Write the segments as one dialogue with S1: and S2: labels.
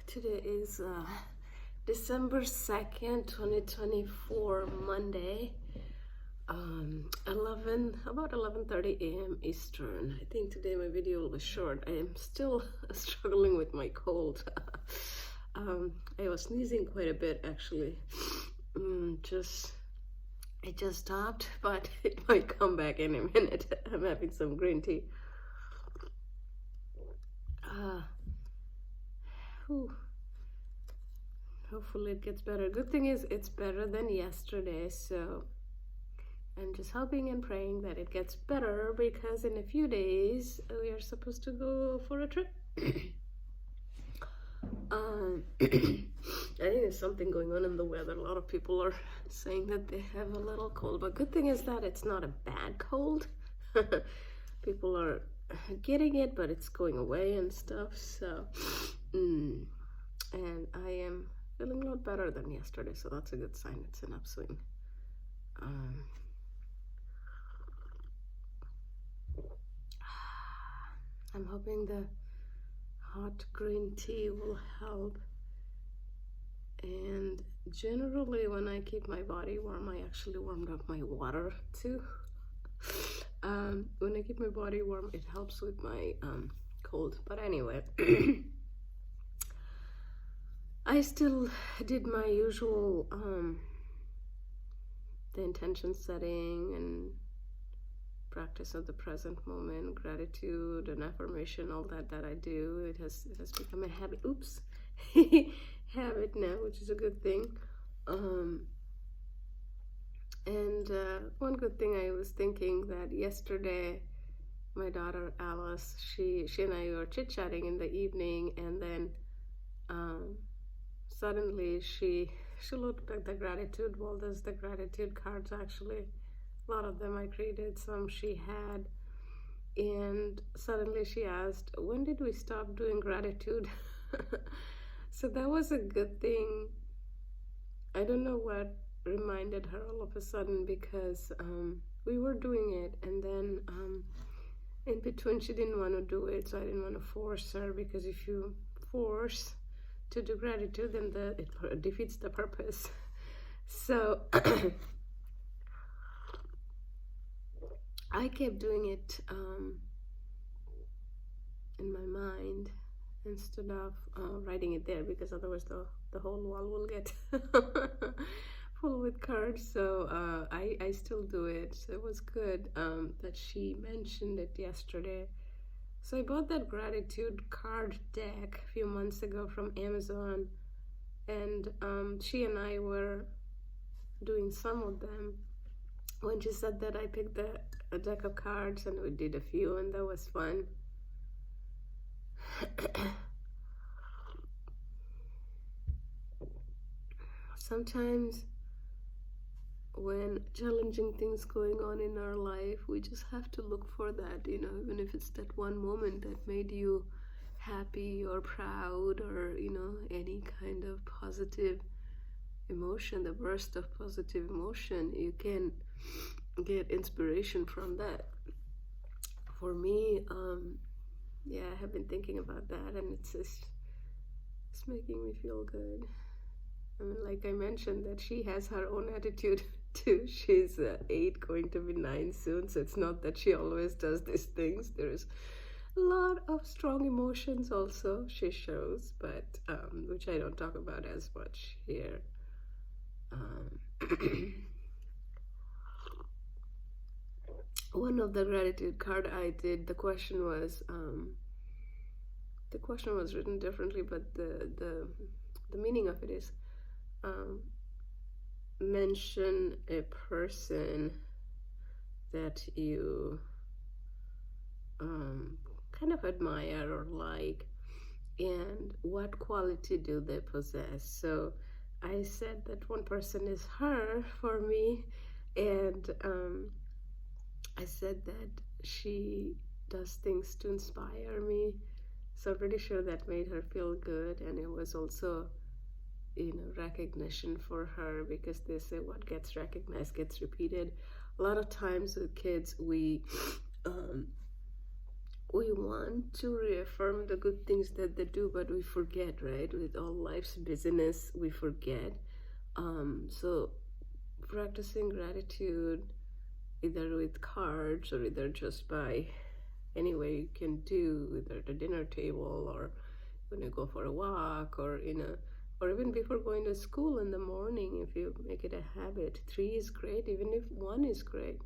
S1: Today is December 2nd, 2024, Monday, about 11:30 a.m. Eastern. I think today my video will be short. I am still struggling with my cold. I was sneezing quite a bit actually. It just stopped, but it might come back in a minute. I'm having some green tea. Whew. Hopefully it gets better. Good thing is it's better than yesterday, so I'm just hoping and praying that it gets better, because in a few days we are supposed to go for a trip. I think there's something going on in the weather. A lot of people are saying that they have a little cold, but good thing is that it's not a bad cold. People are getting it, but it's going away and stuff. So, and I am feeling a lot better than yesterday, so that's a good sign. It's an upswing. I'm hoping the hot green tea will help. And generally when I keep my body warm, I actually warmed up my water too. When I keep my body warm, it helps with my cold. But anyway, I still did my usual the intention setting and practice of the present moment, gratitude and affirmation, all that I do. It has become a habit. Oops. Habit now, which is a good thing. One good thing, I was thinking that yesterday my daughter Alice, she and I were chit-chatting in the evening, and then suddenly she looked at the gratitude wall. There's the gratitude cards, actually a lot of them I created, some she had, and suddenly she asked, when did we stop doing gratitude? So that was a good thing. I don't know what reminded her all of a sudden, because we were doing it, and then in between she didn't want to do it, so I didn't want to force her, because if you force to do gratitude, then it defeats the purpose. So I kept doing it in my mind instead of writing it there, because otherwise the whole wall will get full with cards. So I still do it. So it was good that she mentioned it yesterday. So I bought that gratitude card deck a few months ago from Amazon, and she and I were doing some of them. When she said that, I picked a deck of cards and we did a few, and that was fun. Sometimes when challenging things going on in our life, we just have to look for that, even if it's that one moment that made you happy or proud, or any kind of positive emotion, the burst of positive emotion, you can get inspiration from that. For me, I have been thinking about that, and it's making me feel good. I mean, like I mentioned, that she has her own attitude too. She's 8, going to be 9 soon, so it's not that she always does these things. There's a lot of strong emotions also she shows, but which I don't talk about as much here. One of the gratitude card I did, the question was written differently, but the meaning of it is, mention a person that you kind of admire or like, and what quality do they possess. So I said that one person is her for me, and I said that she does things to inspire me. So I'm pretty sure that made her feel good, and it was also recognition for her, because they say what gets recognized gets repeated. A lot of times with kids, we we want to reaffirm the good things that they do, but we forget, right? With all life's busyness, we forget. So practicing gratitude, either with cards or either just by any way you can do, either at the dinner table or when you go for a walk, or or even before going to school in the morning, if you make it a habit. 3 is great, even if 1 is great.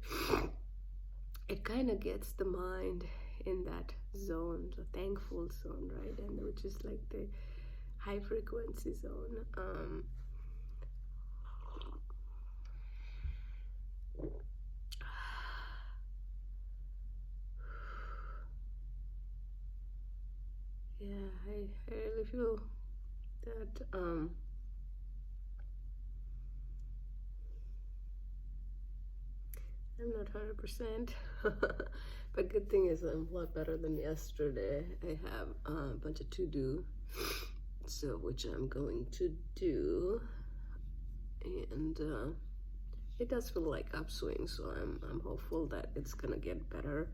S1: It kind of gets the mind in that zone, the thankful zone, right? And which is like the high frequency zone. Yeah, I really feel that I'm not 100%, but good thing is I'm a lot better than yesterday. I have a bunch of to do, so which I'm going to do, and it does feel like upswing. So I'm hopeful that it's gonna get better,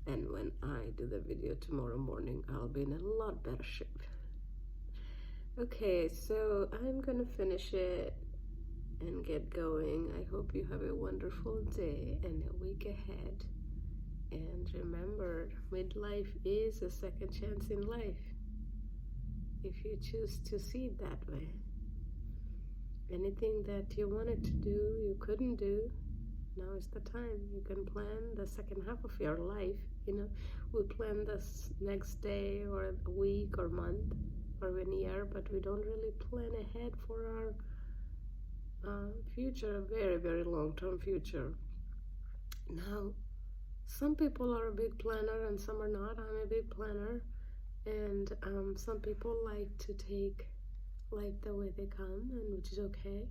S1: and when I do the video tomorrow morning, I'll be in a lot better shape. Okay, so I'm gonna finish it and get going. I hope you have a wonderful day and a week ahead. And remember, midlife is a second chance in life if you choose to see it that way. Anything that you wanted to do, you couldn't do, now is the time. You can plan the second half of your life. We plan this next day or a week or month or a year, but we don't really plan ahead for our future, very, very long-term future. Now, some people are a big planner and some are not. I'm a big planner, and some people like to take life the way they come, and which is okay.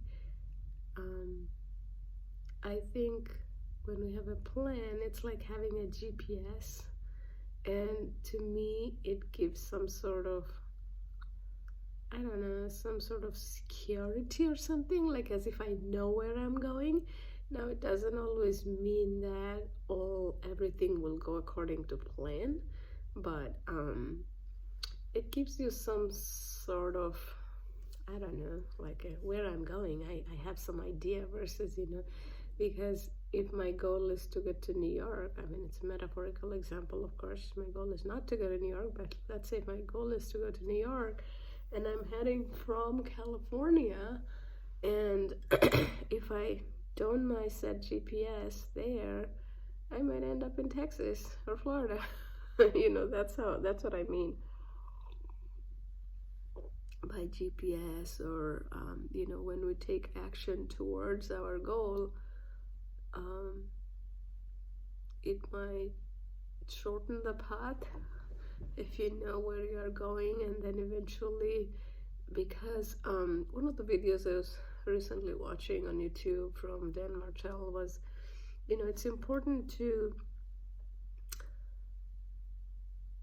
S1: I think when we have a plan, it's like having a GPS, and to me, it gives some sort of, I don't know, some sort of security or something, like as if I know where I'm going. Now, it doesn't always mean that everything will go according to plan, but it gives you some sort of, I don't know, like where I'm going. I have some idea versus, because if my goal is to get to New York, I mean, it's a metaphorical example, of course. My goal is not to go to New York, but let's say my goal is to go to New York, and I'm heading from California, and if I don't set GPS there, I might end up in Texas or Florida. That's what I mean by GPS, or when we take action towards our goal, it might shorten the path if you know where you are going, and then eventually, because one of the videos I was recently watching on YouTube from Dan Martell was, it's important to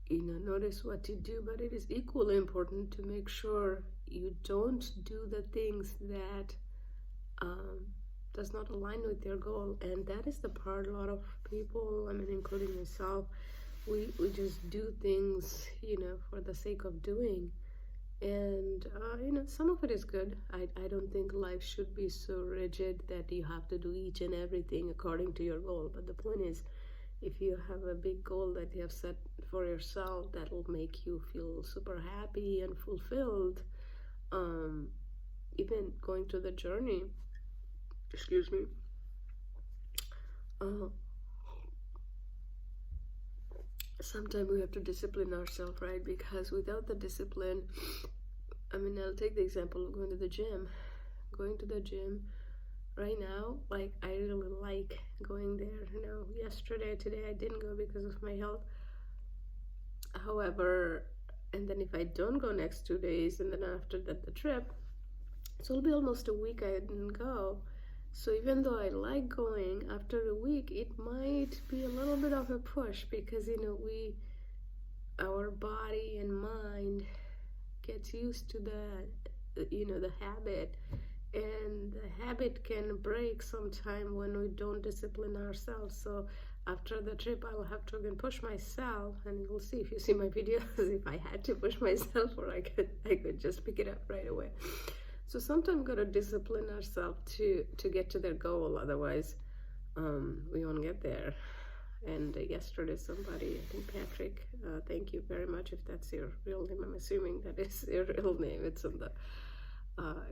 S1: notice what you do, but it is equally important to make sure you don't do the things that does not align with your goal. And that is the part a lot of people, I mean, including myself, we just do things, for the sake of doing. And some of it is good. I don't think life should be so rigid that you have to do each and everything according to your goal. But the point is, if you have a big goal that you have set for yourself, that will make you feel super happy and fulfilled, even going through the journey, excuse me, sometimes we have to discipline ourselves, right? Because without the discipline, I mean, I'll take the example of going to the gym. Going to the gym right now, like, I really like going there. Today I didn't go because of my health. However, and then if I don't go next 2 days, and then after that the trip, so it'll be almost a week I didn't go. So even though I like going, after a week, it might be a little bit of a push, because our body and mind gets used to the habit, and the habit can break sometime when we don't discipline ourselves. So after the trip, I'll have to again push myself, and you'll see if you see my videos if I had to push myself, or I could just pick it up right away. So sometimes gotta discipline ourselves to get to their goal, otherwise we won't get there. And yesterday somebody, I think Patrick, thank you very much if that's your real name. I'm assuming that is your real name. It's in the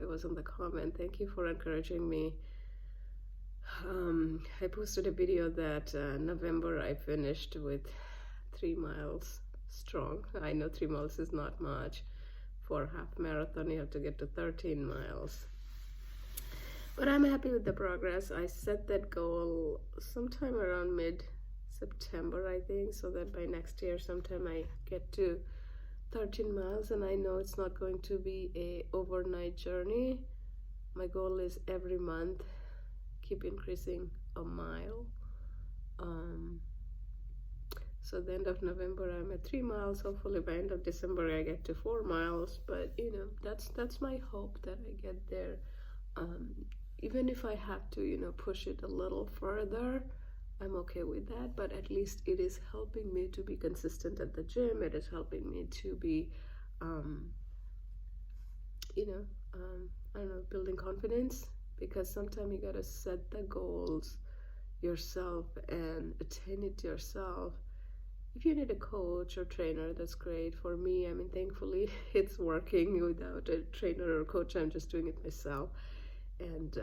S1: it was in the comment. Thank you for encouraging me. I posted a video that November I finished with 3 miles strong. I know 3 miles is not much. For half marathon you have to get to 13 miles. But I'm happy with the progress. I set that goal sometime around mid-September, I think, so that by next year sometime I get to 13 miles, and I know it's not going to be a overnight journey. My goal is every month keep increasing a mile. So the end of November I'm at 3 miles. Hopefully by end of December I get to 4 miles. But you know, that's my hope, that I get there. Even if I have to, you know, push it a little further, I'm okay with that. But at least it is helping me to be consistent at the gym. It is helping me to be, you know, I don't know, building confidence. Because sometimes you gotta set the goals yourself and attain it yourself. If you need a coach or trainer, that's great. For me, I mean, thankfully it's working without a trainer or coach. I'm just doing it myself, and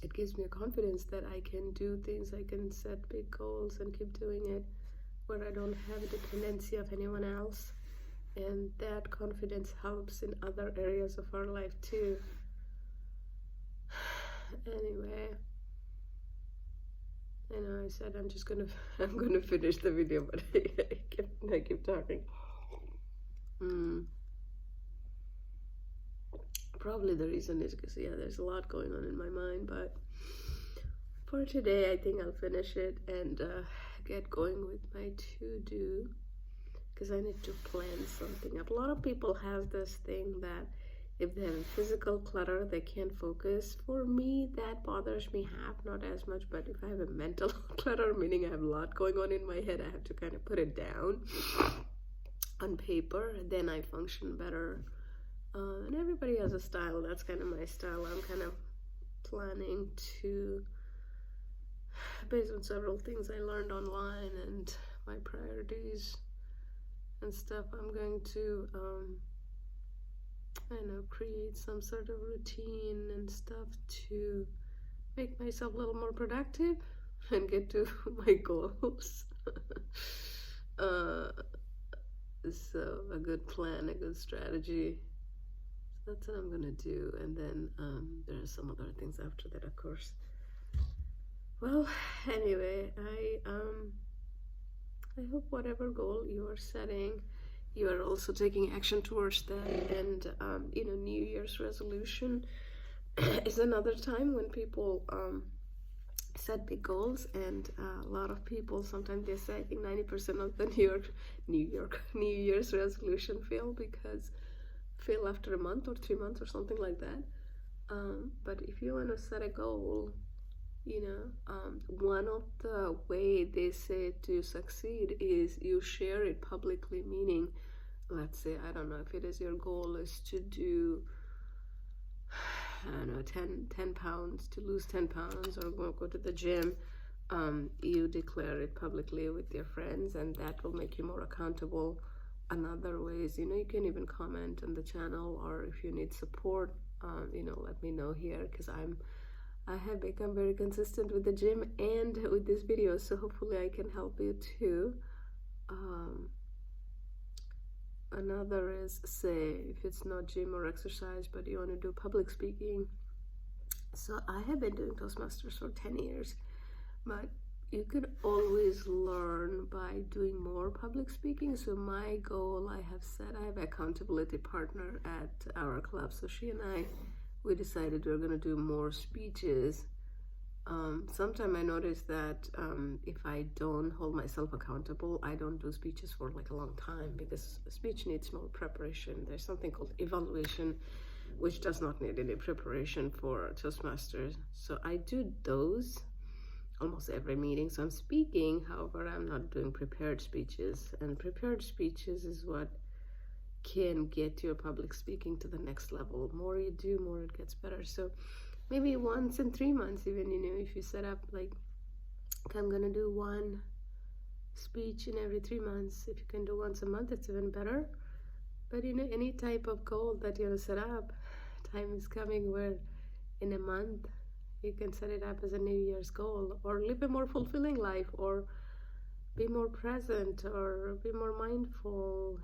S1: it gives me a confidence that I can do things. I can set big goals and keep doing it, where I don't have a dependency of anyone else, and that confidence helps in other areas of our life too. Anyway, I know I said I'm gonna finish the video, but I keep talking. Probably the reason is because, yeah, there's a lot going on in my mind, but for today I think I'll finish it and get going with my to-do, because I need to plan something up. A lot of people have this thing that if they have physical clutter, they can't focus. For me, that bothers me half, not as much. But if I have a mental clutter, meaning I have a lot going on in my head, I have to kind of put it down on paper, then I function better. And everybody has a style. That's kind of my style. I'm kind of planning to, based on several things I learned online and my priorities and stuff, I'm going to I know, create some sort of routine and stuff to make myself a little more productive and get to my goals. So a good plan, a good strategy. So that's what I'm gonna do, and then there are some other things after that, of course. Well, anyway, I hope whatever goal you are setting, you are also taking action towards that. And you know, New Year's resolution is another time when people set big goals, and a lot of people, sometimes they say, I think 90% of the New Year's resolution fail after a month or 3 months or something like that. But if you want to set a goal, you know, one of the way they say to succeed is you share it publicly, meaning, let's say, I don't know, if it is your goal is to do, I don't know, 10 pounds, to lose 10 pounds, or go to the gym, you declare it publicly with your friends, and that will make you more accountable. Another way is, you know, you can even comment on the channel, or if you need support, you know, let me know here, because I have become very consistent with the gym and with this video, so hopefully I can help you too. Another is, say, if it's not gym or exercise, but you want to do public speaking. So I have been doing Toastmasters for 10 years, but you could always learn by doing more public speaking. So my goal, I have set, I have an accountability partner at our club, so she and we decided we were going to do more speeches. Sometimes I notice that if I don't hold myself accountable, I don't do speeches for like a long time, because speech needs more preparation. There's something called evaluation, which does not need any preparation for Toastmasters. So I do those, almost every meeting. So I'm speaking, however, I'm not doing prepared speeches. And prepared speeches is what can get your public speaking to the next level. More you do, more it gets better. So maybe once in 3 months, even, if you set up like, I'm gonna do one speech in every 3 months. If you can do once a month, it's even better. But any type of goal that you set up, time is coming where in a month you can set it up as a New Year's goal, or live a more fulfilling life, or be more present, or be more mindful,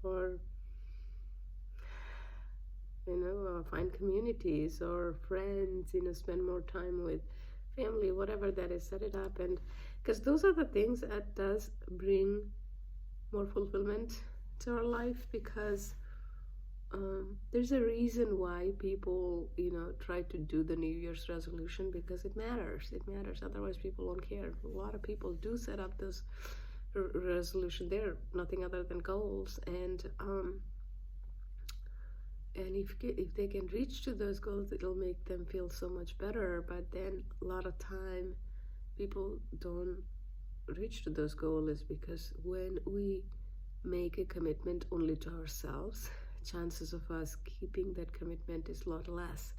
S1: or find communities or friends, spend more time with family, whatever that is, set it up. And because those are the things that does bring more fulfillment to our life, because there's a reason why people try to do the New Year's resolution, because it matters. Otherwise people won't care. A lot of people do set up this resolution. They're nothing other than goals, and if they can reach to those goals, it'll make them feel so much better. But then a lot of time people don't reach to those goals, because when we make a commitment only to ourselves, chances of us keeping that commitment is a lot less,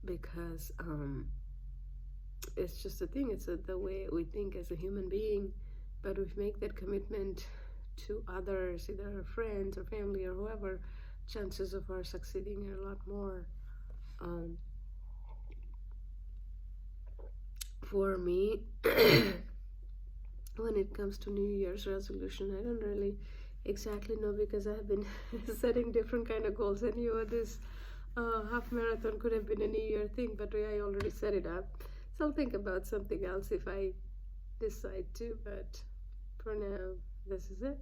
S1: because it's just a thing. It's the way we think as a human being. But if we make that commitment to others, either our friends or family or whoever, chances of our succeeding are a lot more. For me, when it comes to New Year's resolution, I don't really exactly know, because I have been setting different kind of goals. And this half marathon could have been a New Year thing, but I already set it up. So I'll think about something else if I decide to, but for now, this is it.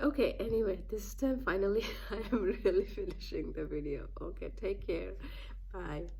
S1: Okay, anyway, this time finally I am really finishing the video. Okay, take care. Bye.